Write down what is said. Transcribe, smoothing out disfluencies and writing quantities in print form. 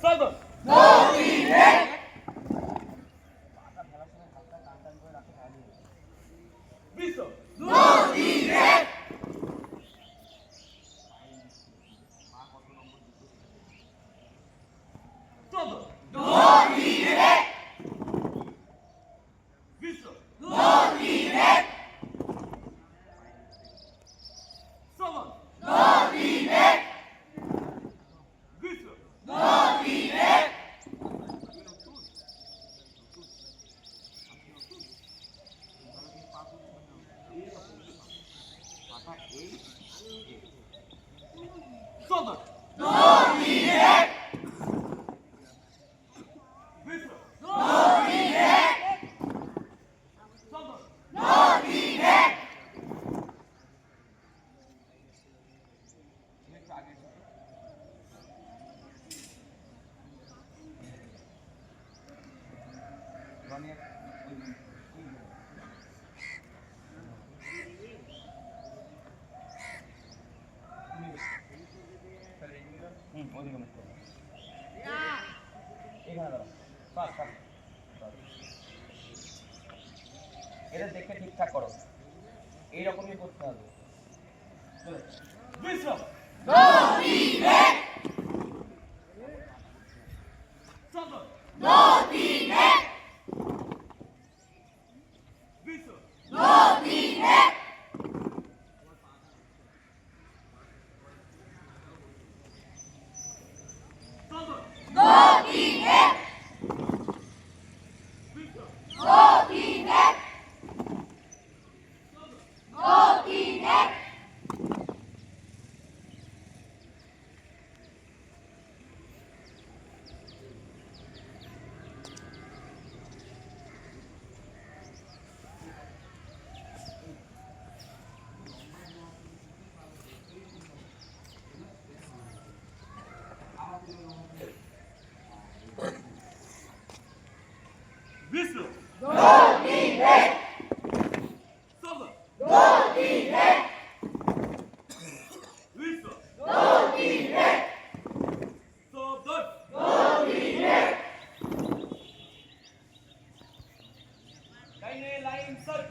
Seven. Viso. Todo. Viso. Seven. Viso. Seven. Viso. ওদিকে মুখ করো। এখানে দাঁড়াও। Fast fast. এটা দেখে ঠিকঠাক করো। এইরকমই করতে হবে। চলো। বিশ্রাম। চলো। বিশ্রাম। চলো। Whistle. Solo. Whistle. Solo. Line set.